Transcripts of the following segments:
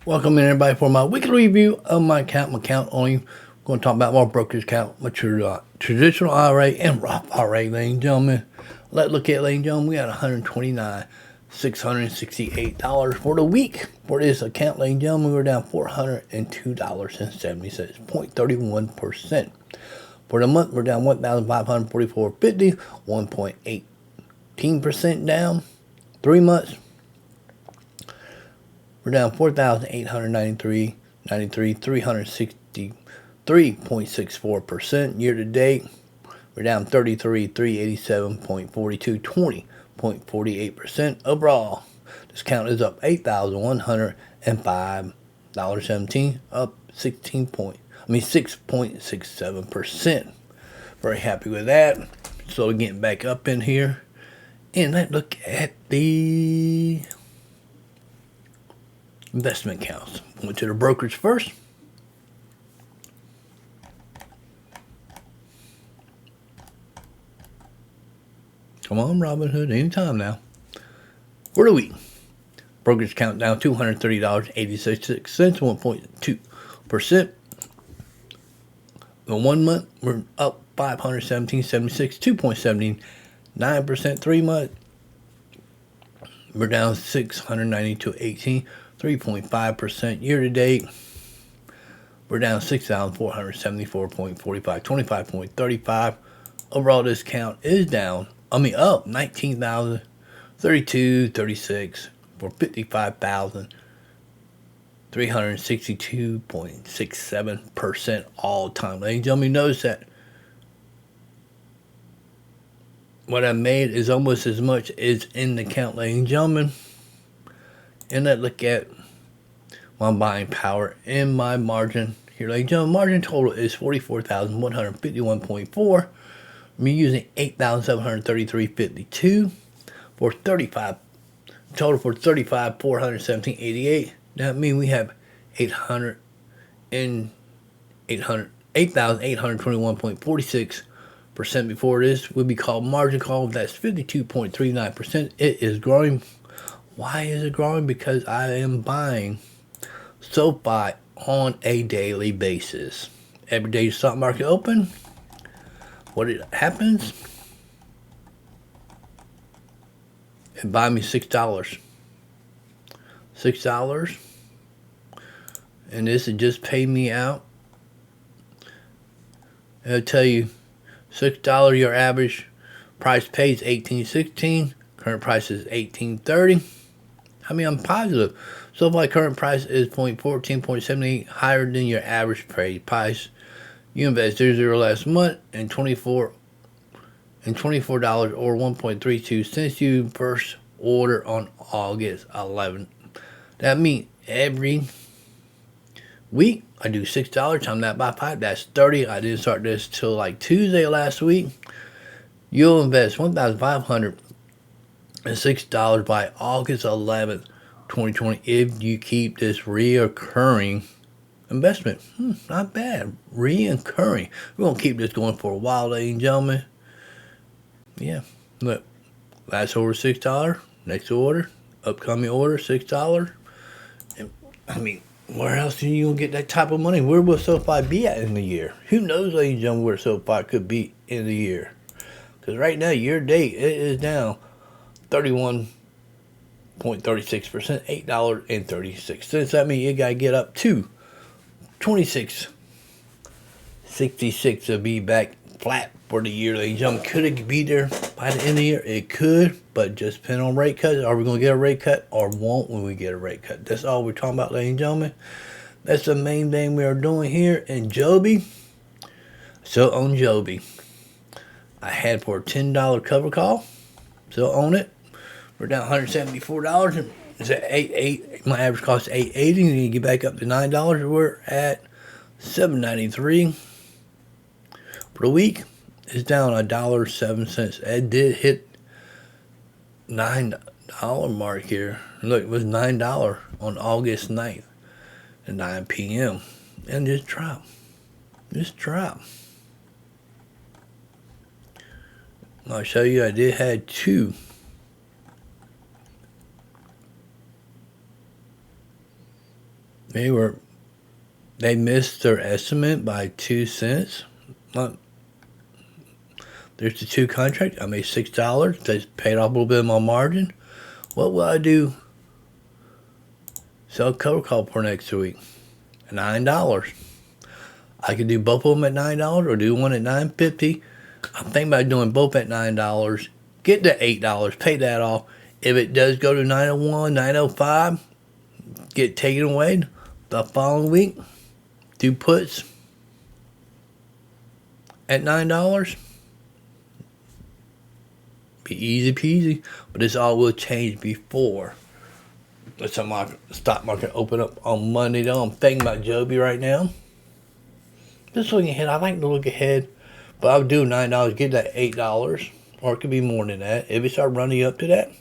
Welcome in everybody for my weekly review of my account only. I'm going to talk about my brokerage account, my traditional IRA and Roth IRA, ladies and gentlemen. Let's look at, ladies and gentlemen, we got $129,668 for the week. For this account, ladies and gentlemen, we're down $402.70, 0.31%. For the month, we're down $1,544.50, 1.18% down. 3 months, we're down $4,893.93, 363.64%. Year to date, we're down $33,387.42, 20.48%. Overall, this count is up $8,105.17, up 6.67%. Very happy with that. So getting back up in here, and let's look at the investment accounts. Went to the brokerage first. Come on, Robinhood, anytime now. For the week, brokerage account down $230.86, 1.2%. The 1 month, we're up $517.76, 2.79%. 3 months, we're down $692.18, 3.5%. Year to date, we're down $6,474.45, 25.35. Overall, this count is up $19,032.36 for 55,362.67% all time. Ladies and gentlemen, notice that what I made is almost as much as in the account, ladies and gentlemen. And let's look at my buying power and my margin here, ladies and gentlemen. Margin total is 44,151.4. I'm using 8,733.52 for 35 total for 35,417.88. That means we have 8,821.46%. Before this would be called margin call. That's 52.39%. It is growing. Why is it growing? Because I am buying SoFi on a daily basis. Every day the stock market open, what it happens? It buy me $6. $6. And this would just pay me out. It'll tell you $6, your average price pays $18.16. Current price is $18.30. I mean, I'm positive. So my current price is 0.14.78 higher than your average price. You invest 0 last month and $24 or 1.32 since you first order on August 11th. That means every week I do $6 times that by 5. That's 30. I didn't start this till like Tuesday last week. You'll invest $1,506 by August 11th, 2020 if you keep this reoccurring investment. Not bad. Reoccurring. We're going to keep this going for a while, ladies and gentlemen. Yeah. Look. Last order, $6. Next order. Upcoming order, $6. And, I mean, where else are you going to get that type of money? Where will SoFi be at in the year? Who knows, ladies and gentlemen, where SoFi could be in the year? Because right now, year to date, it is down 31.36%, $8.36. That means you got to get up to 26.66 to be back flat for the year, ladies and gentlemen. Could it be there by the end of the year? It could, but just depend on rate cuts. Are we going to get a rate cut or won't we get a rate cut? That's all we're talking about, ladies and gentlemen. That's the main thing we are doing here. And Joby, still own Joby. I had for a $10 cover call. Still own it. We're down $174. It's at $8.8. My average cost is $8.80. You need to get back up to $9. We're at $7.93 for the week. It's down $1.07. It did hit $9 mark here. Look, it was $9 on August 9th at 9 p.m. and just dropped. I'll show you. I did had two They missed their estimate by 2 cents. Look, there's the two contract. I made $6. They paid off a little bit of my margin. What will I do? Sell cover call for next week. $9. I could do both of them at $9 or do one at $9.50. I'm thinking about doing both at $9. Get to $8. Pay that off. If it does go to 901, 905, get taken away the following week. Do puts at $9. Be easy peasy. But this all will change before the stock market open up on Monday though. I'm thinking about Joby right now. Just looking ahead. I like to look ahead. But I'll do $9, get that $8. Or it could be more than that. If it start running up to that,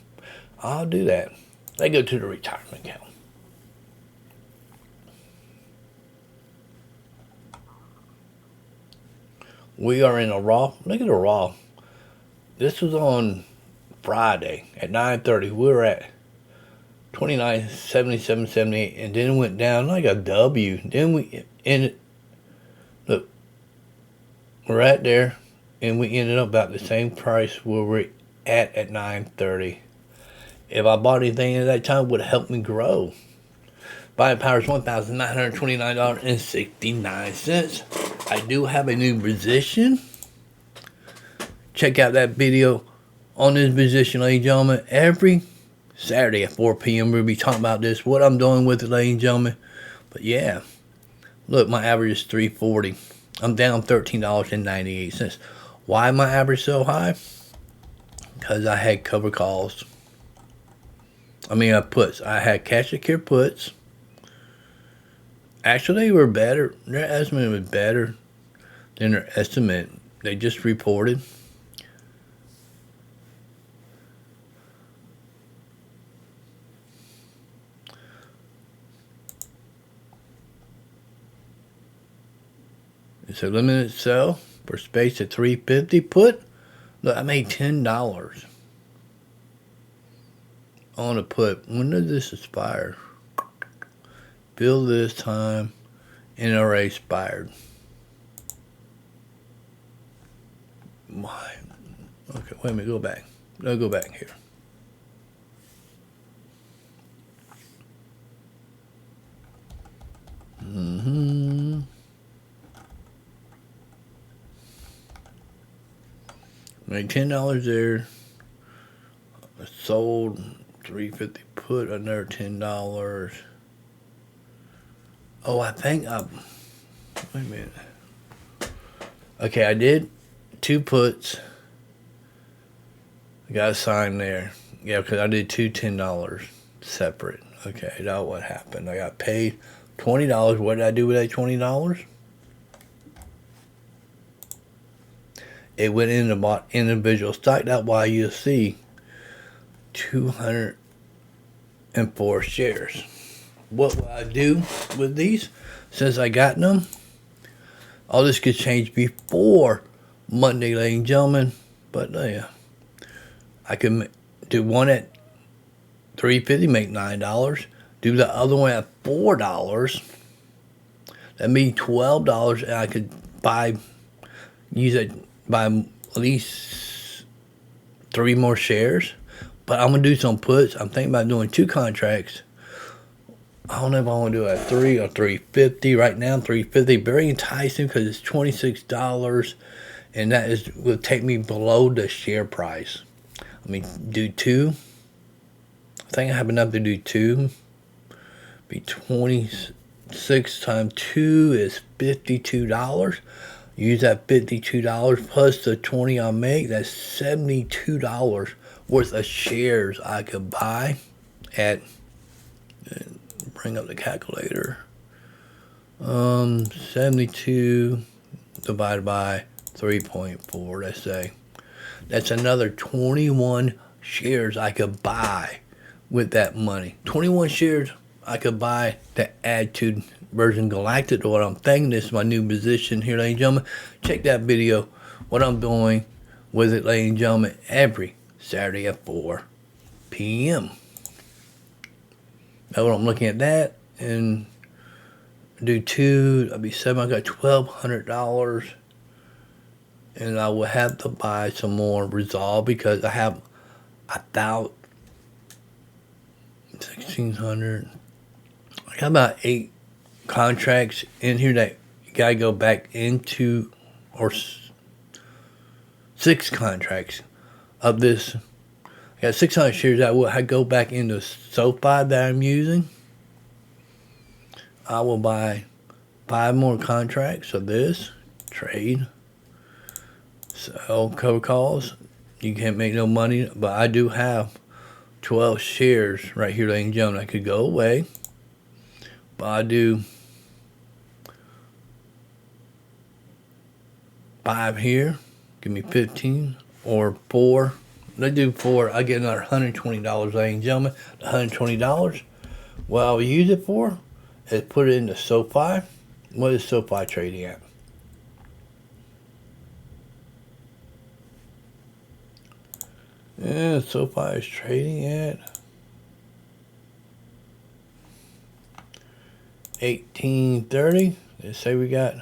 I'll do that. They go to the retirement account. We are in a Roth. Look at the Roth. This was on Friday at 9:30. We were at 29.77.78, and then it went down like a W. Then we ended. Look, we're at there, and we ended up about the same price where we're at 9:30. If I bought anything at that time, it would have helped me grow. Buying power is $1,929.69. I do have a new position. Check out that video on this position, ladies and gentlemen. Every Saturday at 4 p.m. we'll be talking about this, what I'm doing with it, ladies and gentlemen. But yeah, look, my average is $3.40. I'm down $13.98. Why my average so high? Because I had cover calls. Puts. I had cash secure puts. Actually, they were better. Their estimate was better than their estimate. They just reported. It's a limited sell for space at $3.50 put. Look, I made $10 on a put. When does this expire? Bill this time, NRA expired. Why? Okay, wait a minute, go back. No, go back here. Made $10 there. I sold $3.50 put, another $10. Oh, I think wait a minute. Okay, I did 2 puts. I got a sign there. Yeah, because I did two $10 separate. Okay, that's what happened. I got paid $20. What did I do with that $20? It went in and bought individual stock. That's why you'll see 204 shares. What will I do with these? Since I got them, all this could change before Monday, ladies and gentlemen. But yeah, I can do one at $3.50, make $9. Do the other one at $4. That means $12, and I could buy at least 3 more shares. But I'm gonna do some puts. I'm thinking about doing 2 contracts. I don't know if I want to do it at $3 or $3.50. Right now, $3.50, very enticing because it's $26, and that will take me below the share price. Do 2. I think I have enough to do 2. Be 26 times 2 is $52. Use that $52 plus the 20 I'll make. That's $72 worth of shares I could buy at. Bring up the calculator. 72 divided by 3.4. Let's say that's another 21 shares I could buy with that money. 21 shares I could buy to add to Virgin Galactic. Or what I'm thinking. This is my new position here, ladies and gentlemen. Check that video. What I'm doing with it, ladies and gentlemen, every Saturday at 4 p.m. Now, when I'm looking at that, and do two, that'd be seven. I got $1,200, and I will have to buy some more Resolve because I have 1,600. I got about 8 contracts in here that you gotta go back into, or 6 contracts of this. I got 600 shares that will go back into SoFi that I'm using. I will buy 5 more contracts of this, trade, sell, cover calls. You can't make no money, but I do have 12 shares right here, ladies and gentlemen. I could go away, but I do 5 here, give me 15, or 4. They do 4, I get another $120, ladies and gentlemen. $120. What I'll use it for is put it into SoFi. What is SoFi trading at? Yeah, SoFi is trading at 1830. Let's say we got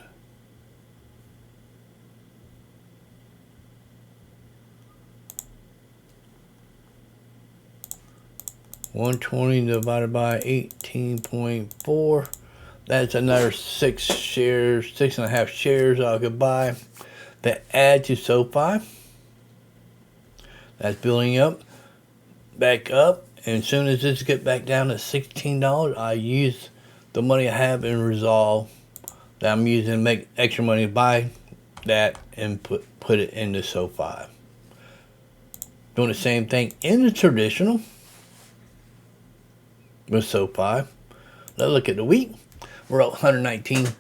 $120 divided by 18.4. That's another 6 shares, 6.5 shares I could buy that add to SoFi. That's building up, back up, and as soon as this get back down to $16, I use the money I have in Resolve that I'm using to make extra money to buy that and put it into SoFi. Doing the same thing in the traditional with SoFi. Let's look at the week. We're up $119.40,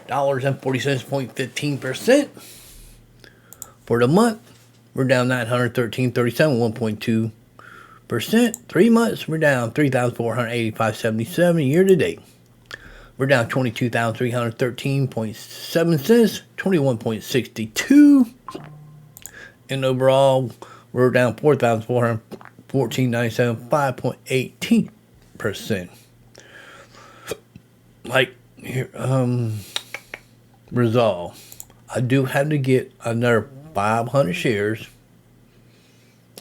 0.15%. For the month, we're down $913.37, 1.2%. 3 months, we're down $3,485.77. Year to date, we're down $22,313.7 cents, 21.62. And overall, we're down $4,414.97, 5.18%. Like here, Resolve. I do have to get another 500 shares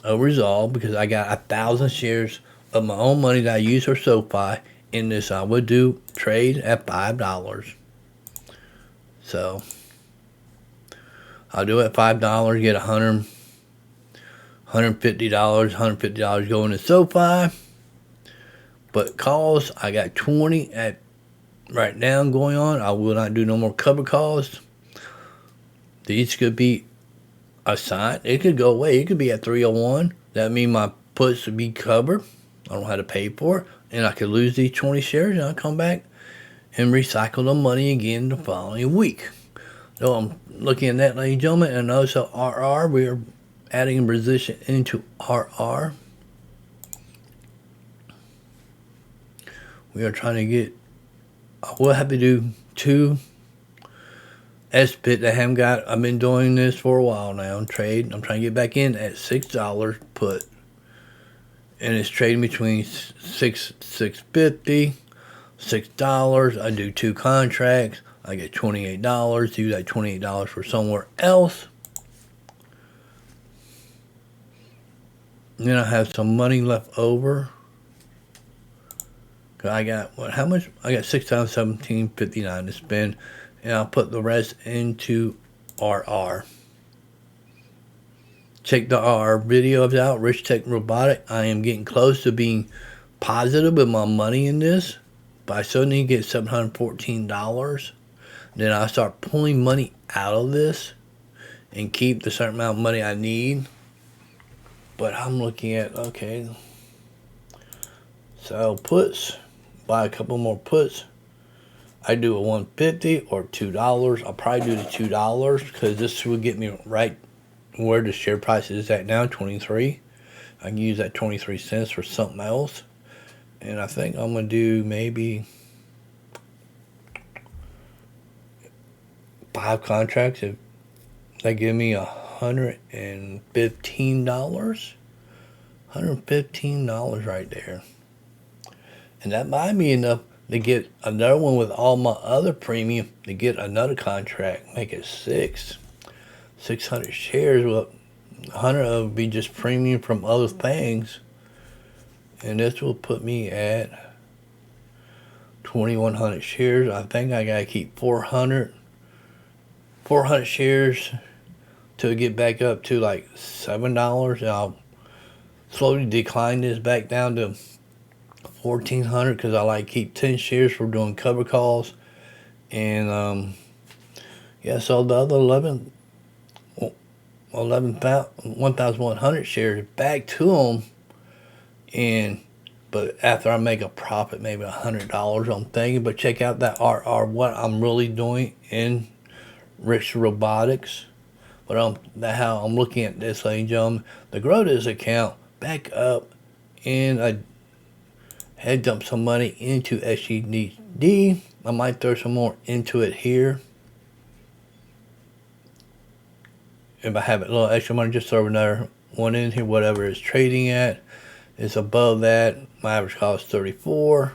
of Resolve because I got 1,000 shares of my own money that I use for SoFi in this. I would do trade at $5. So I'll do it at $5, get $150, $150 going to SoFi. But calls, I got 20 at right now going on. I will not do no more cover calls. These could be assigned. It could go away. It could be at 301. That means my puts would be covered. I don't have to pay for it. And I could lose these 20 shares and I'll come back and recycle the money again the following week. So I'm looking at that, ladies and gentlemen. And also RR, we are adding a position into RR. We are trying to get, we'll have to do 2 SPIT that I haven't got. I've been doing this for a while now. Trade. I'm trying to get back in at $6 put. And it's trading between $6.50, $6. I do 2 contracts. I get $28. Use that $28 for somewhere else. And then I have some money left over. I got what? How much? I got $6,17.59 to spend, and I'll put the rest into RR. Check the RR videos out. Rich Tech Robotic. I am getting close to being positive with my money in this, but I still need to get $714. Then I start pulling money out of this and keep the certain amount of money I need. But I'm looking at okay. So puts. Buy a couple more puts. I do a $150 or $2. I'll probably do the $2 because this will get me right where the share price is at now, 23. I can use that 23 cents for something else. And I think I'm going to do maybe 5 contracts. If they give me $115. $115 right there. And that might be enough to get another one with all my other premium, to get another contract, make it 600 shares. Well, 100 of it would be just premium from other things, and this will put me at 2,100 shares. I think I gotta keep 400 shares to get back up to like $7. And I'll slowly decline this back down to 1,400 because I like keep 10 shares for doing cover calls. And yeah, so the other 1,100 shares back to them. But after I make a profit, maybe $100, I'm thinking. But check out that RR, what I'm really doing in Rich Robotics. But how I'm looking at this, ladies and gentlemen, to grow this account back up, and I had dumped some money into SGD. I might throw some more into it here. If I have a little extra money, just throw another one in here. Whatever it's trading at is above that. My average cost is 34,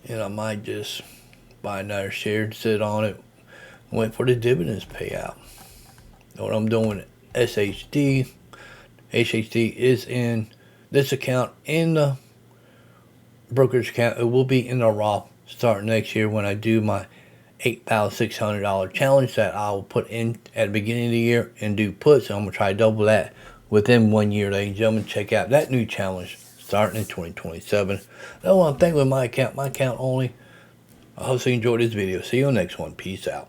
and I might just buy another share and sit on it, wait for the dividends payout. What I'm doing, SHD is in this account, in the brokerage account. It will be in the Roth starting next year when I do my $8,600 challenge that I will put in at the beginning of the year and do puts. I'm going to try to double that within 1 year, ladies and gentlemen. Check out that new challenge starting in 2027. That's one thing with my account only. I hope you enjoyed this video. See you on the next one. Peace out.